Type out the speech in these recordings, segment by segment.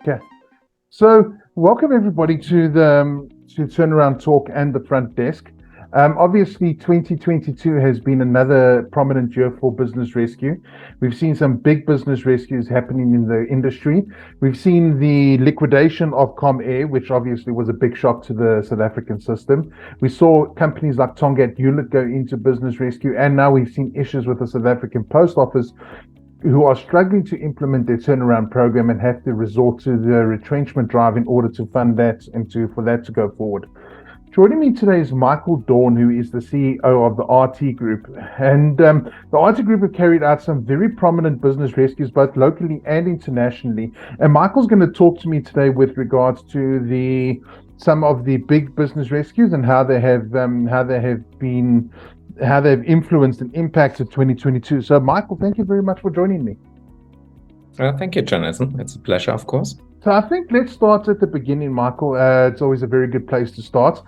Okay. So, welcome everybody to the to Turnaround Talk and the Front Desk. Obviously, 2022 has been another prominent year for business rescue. We've seen some big business rescues happening in the industry. We've seen the liquidation of Comair, which obviously was a big shock to the South African system. We saw companies like Tongaat Hulett go into business rescue, and now we've seen issues with the South African Post Office who are struggling to implement their turnaround program and have to resort to the retrenchment drive in order to fund that and for that to go forward. Joining me today is Michael Dorn, who is the CEO of the RT Group. And the RT Group have carried out some very prominent business rescues, both locally and internationally. And Michael's going to talk to me today with regards to some of the big business rescues and how they've influenced and impacted 2022. So, Michael, thank you very much for joining me. Thank you, Jonathan. It's a pleasure, of course. So I think let's start at the beginning, Michael. It's always a very good place to start.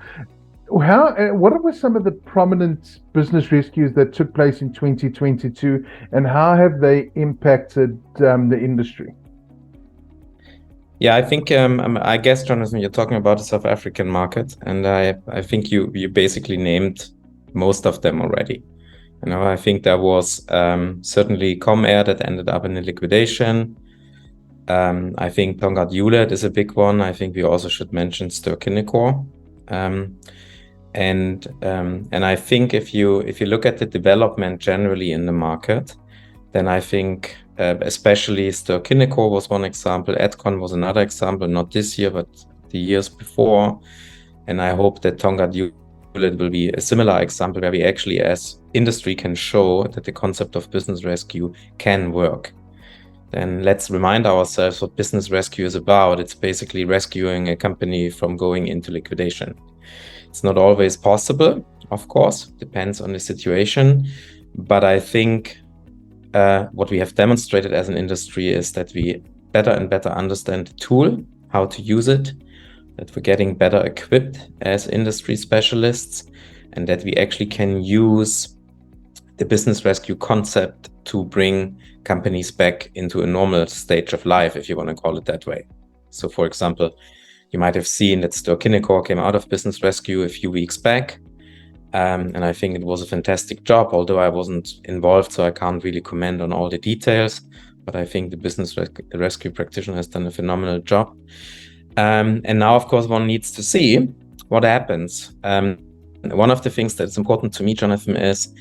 What were some of the prominent business rescues that took place in 2022, and how have they impacted the industry? Yeah, I think I guess, Jonathan, you're talking about the South African market, and I think you basically named most of them already. I think there was certainly Comair that ended up in a liquidation. I think Tongaat Hulett is a big one. I think we also should mention Ster-Kinekor. And I think if you look at the development generally in the market, then I think especially Ster-Kinekor was one example. Edcon was another example, not this year, but the years before. And I hope that Tongaat Hulett will be a similar example where we actually as industry can show that the concept of business rescue can work. Then let's remind ourselves what business rescue is about. It's basically rescuing a company from going into liquidation. It's not always possible, of course, depends on the situation. But I think what we have demonstrated as an industry is that we better and better understand the tool, how to use it, that we're getting better equipped as industry specialists, and that we actually can use the business rescue concept to bring companies back into a normal stage of life, if you want to call it that way. So, for example, you might have seen that Ster-Kinekor came out of business rescue a few weeks back. And I think it was a fantastic job, although I wasn't involved, so I can't really comment on all the details. But I think the business rescue practitioner has done a phenomenal job. And now, of course, one needs to see what happens. One of the things that's important to me, Jonathan, is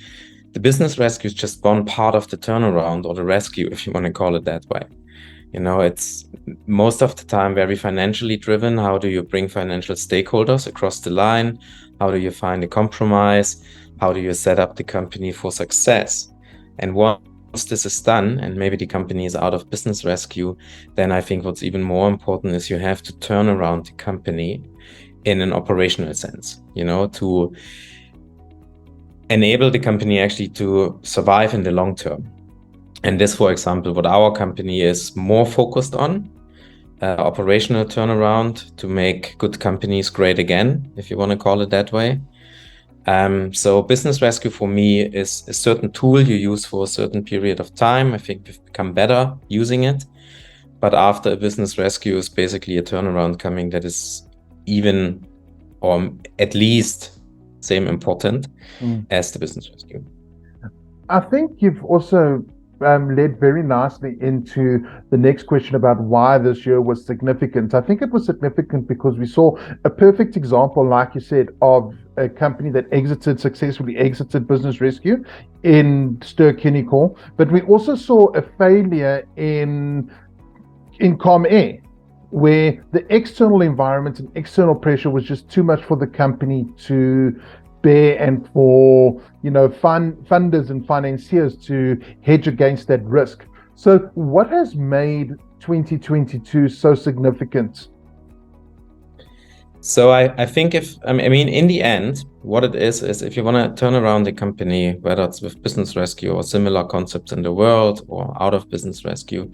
the business rescue is just one part of the turnaround or the rescue, if you want to call it that way. It's most of the time very financially driven. How do you bring financial stakeholders across the line? How do you find a compromise? How do you set up the company for success? And once this is done, and maybe the company is out of business rescue, then I think what's even more important is you have to turn around the company in an operational sense, to enable the company actually to survive in the long term. And this, for example, what our company is more focused on, operational turnaround to make good companies great again, if you want to call it that way. So business rescue for me is a certain tool you use for a certain period of time. I think we've become better using it. But after a business rescue is basically a turnaround coming that is even or at least same important as the business rescue. I think you've also led very nicely into the next question about why this year was significant. I think it was significant because we saw a perfect example, like you said, of a company that successfully exited business rescue in Ster-Kinekor, but we also saw a failure in Comair, where the external environment and external pressure was just too much for the company to bear, and for funders and financiers to hedge against that risk. So what has made 2022 so significant? So I think in the end, what it is if you want to turn around the company, whether it's with business rescue or similar concepts in the world or out of business rescue,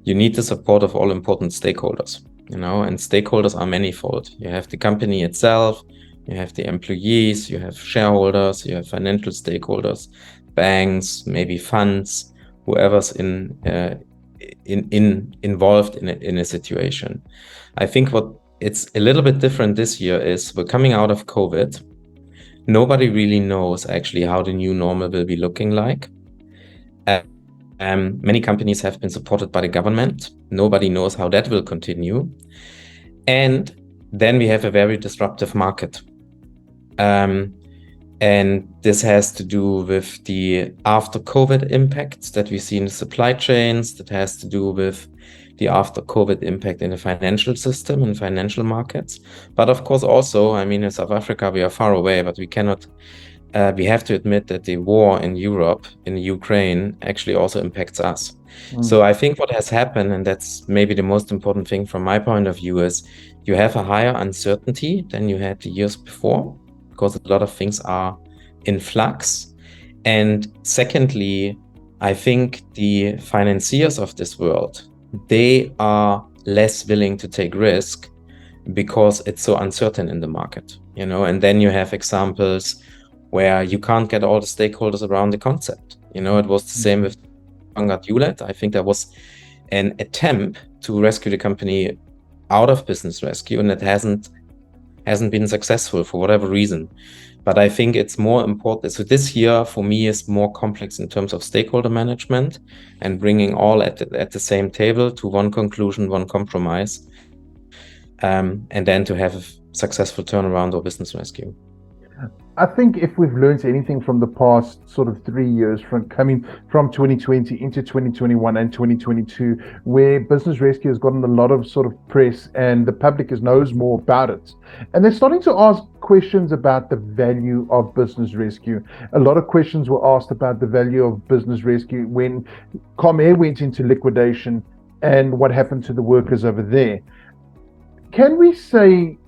you need the support of all important stakeholders, and stakeholders are manifold. You have the company itself, you have the employees, you have shareholders, you have financial stakeholders, banks, maybe funds, whoever's involved in a situation. I think what it's a little bit different this year is we're coming out of COVID. Nobody really knows actually how the new normal will be looking like. Many companies have been supported by the government. Nobody knows how that will continue. And then we have a very disruptive market. And this has to do with the after COVID impacts that we see in the supply chains, that has to do with the after COVID impact in the financial system and financial markets. But of course, also, I mean, in South Africa, we are far away, but we cannot, we have to admit that the war in Europe, in Ukraine, actually also impacts us. So I think what has happened, and that's maybe the most important thing from my point of view, is you have a higher uncertainty than you had the years before, because a lot of things are in flux. And secondly, I think the financiers of this world, they are less willing to take risk because it's so uncertain in the market, and then you have examples where you can't get all the stakeholders around the concept. It was the same with Tongaat Hulett. I think there was an attempt to rescue the company out of business rescue, and it hasn't been successful for whatever reason. But I think it's more important. So this year for me is more complex in terms of stakeholder management and bringing all at the same table to one conclusion, one compromise, and then to have a successful turnaround or business rescue. I think if we've learned anything from the past sort of 3 years, from coming from 2020 into 2021 and 2022, where business rescue has gotten a lot of sort of press and the public knows more about it, and they're starting to ask questions about the value of business rescue. A lot of questions were asked about the value of business rescue when Comair went into liquidation and what happened to the workers over there. Can we say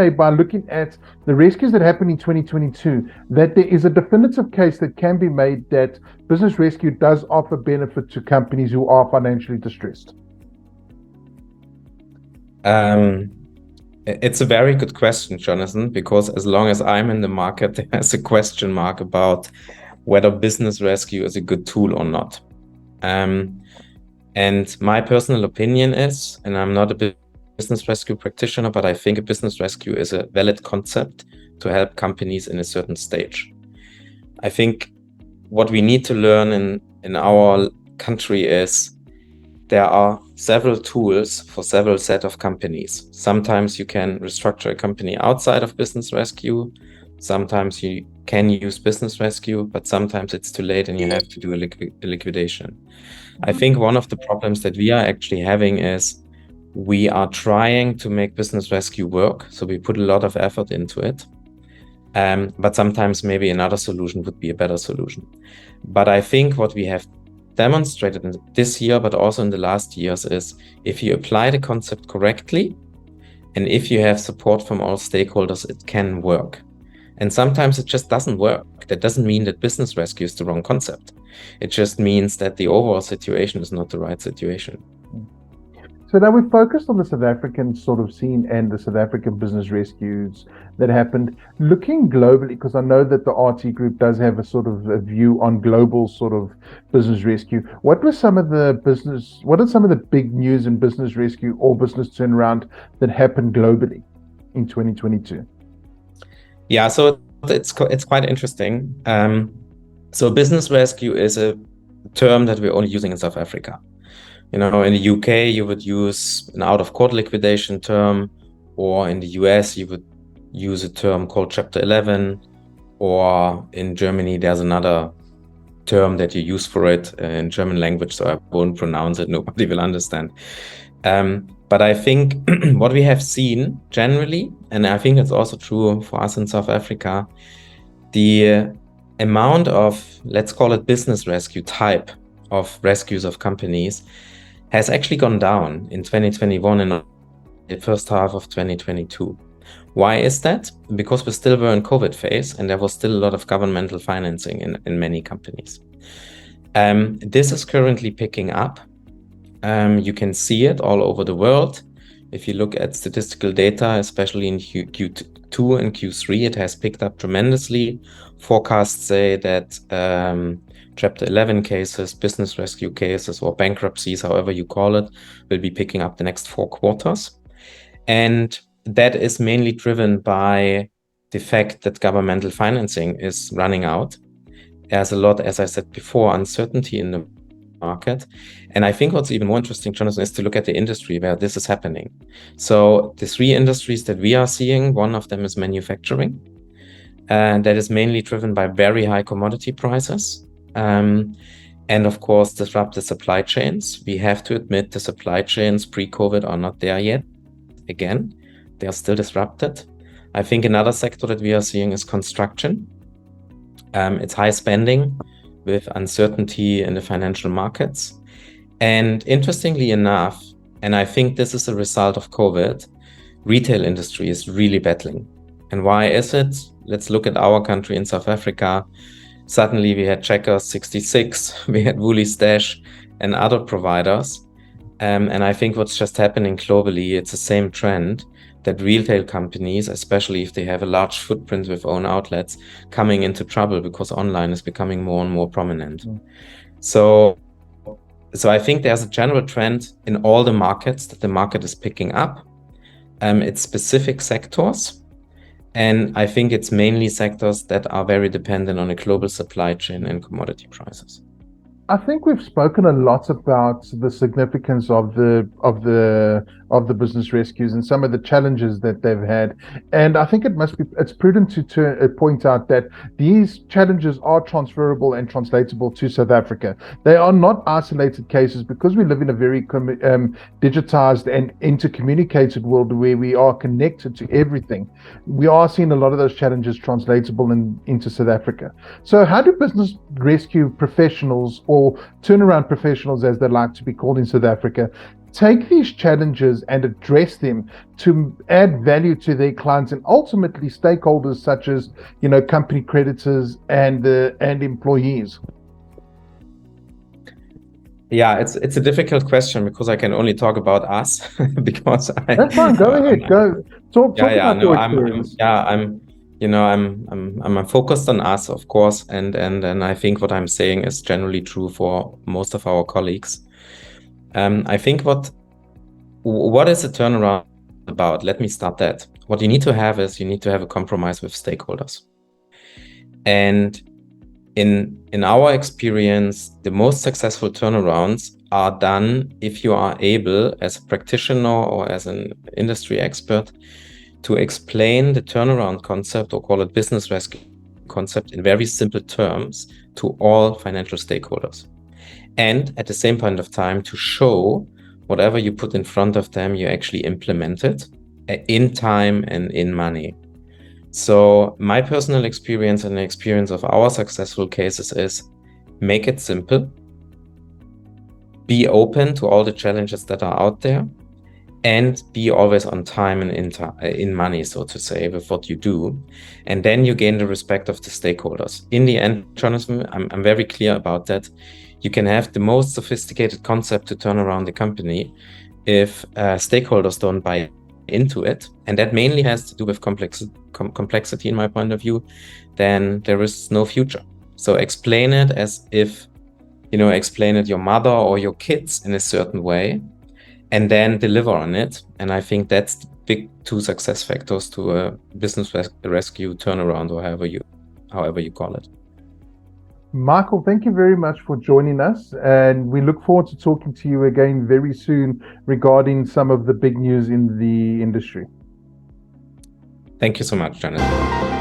by looking at the rescues that happened in 2022 that there is a definitive case that can be made that business rescue does offer benefit to companies who are financially distressed? It's a very good question, Jonathan, because as long as I'm in the market, there's a question mark about whether business rescue is a good tool or not. And my personal opinion is, and I'm not a business rescue practitioner, but I think a business rescue is a valid concept to help companies in a certain stage. I think what we need to learn in our country is there are several tools for several set of companies. Sometimes you can restructure a company outside of business rescue. Sometimes you can use business rescue, but sometimes it's too late and you have to do a liquidation. I think one of the problems that we are actually having is we are trying to make business rescue work. So we put a lot of effort into it. But sometimes maybe another solution would be a better solution. But I think what we have demonstrated in this year, but also in the last years, is if you apply the concept correctly, and if you have support from all stakeholders, it can work. And sometimes it just doesn't work. That doesn't mean that business rescue is the wrong concept. It just means that the overall situation is not the right situation. So now we've focused on the South African sort of scene and the South African business rescues that happened. Looking globally, because I know that the RT Group does have a sort of a view on global sort of business rescue. What are some of the big news in business rescue or business turnaround that happened globally in 2022? Yeah, so it's quite interesting. So business rescue is a term that we're only using in South Africa. In the UK, you would use an out-of-court liquidation term, or in the US, you would use a term called Chapter 11, or in Germany, there's another term that you use for it in German language, so I won't pronounce it, nobody will understand. But I think what we have seen generally, and I think it's also true for us in South Africa, the amount of, let's call it business rescue type of rescues of companies has actually gone down in 2021 and the first half of 2022. Why is that? Because we still were in COVID phase and there was still a lot of governmental financing in many companies. This is currently picking up. You can see it all over the world. If you look at statistical data, especially in Q2 and Q3, it has picked up tremendously. Forecasts say that Chapter 11 cases, business rescue cases, or bankruptcies, however you call it, will be picking up the next 4 quarters. And that is mainly driven by the fact that governmental financing is running out. There's a lot, as I said before, uncertainty in the market. And I think what's even more interesting, Jonathan, is to look at the industry where this is happening. So the 3 industries that we are seeing, one of them is manufacturing. And that is mainly driven by very high commodity prices. And of course, disrupted supply chains. We have to admit the supply chains pre-COVID are not there yet. Again, they are still disrupted. I think another sector that we are seeing is construction. It's high spending with uncertainty in the financial markets. And interestingly enough, and I think this is a result of COVID, retail industry is really battling. And why is it? Let's look at our country in South Africa. Suddenly we had Checkers 66, we had Woolies Stash and other providers. And I think what's just happening globally, it's the same trend that retail companies, especially if they have a large footprint with own outlets, coming into trouble because online is becoming more and more prominent. So I think there's a general trend in all the markets that the market is picking up. It's specific sectors. And I think it's mainly sectors that are very dependent on a global supply chain and commodity prices. I think we've spoken a lot about the significance of the business rescues and some of the challenges that they've had, and I think it's prudent to point out that these challenges are transferable and translatable to South Africa. They are not isolated cases because we live in a very digitized and intercommunicated world where we are connected to everything. We are seeing a lot of those challenges translatable into South Africa. So how do business rescue professionals, or turnaround professionals as they like to be called in South Africa, take these challenges and address them to add value to their clients and ultimately stakeholders such as, company creditors and employees? Yeah, it's a difficult question because I can only talk about us because That's fine. Go ahead. Go talk about your experience. I'm focused on us, of course, and I think what I'm saying is generally true for most of our colleagues. I think what is a turnaround about? Let me start that. What you need to have is you need to have a compromise with stakeholders. And in our experience, the most successful turnarounds are done if you are able, as a practitioner or as an industry expert, to explain the turnaround concept, or call it business rescue concept, in very simple terms to all financial stakeholders. And at the same point of time, to show whatever you put in front of them, you actually implement it in time and in money. So my personal experience and the experience of our successful cases is make it simple, be open to all the challenges that are out there, and be always on time and in money, so to say, with what you do. And then you gain the respect of the stakeholders. In the end, Jonathan, I'm very clear about that. You can have the most sophisticated concept to turn around the company. If stakeholders don't buy into it, and that mainly has to do with complexity in my point of view, then there is no future. So explain it as if, explain it your mother or your kids in a certain way, and then deliver on it. And I think that's the big 2 success factors to a business rescue turnaround, or however you call it. Michael, thank you very much for joining us, and we look forward to talking to you again very soon regarding some of the big news in the industry. Thank you so much, Jonathan.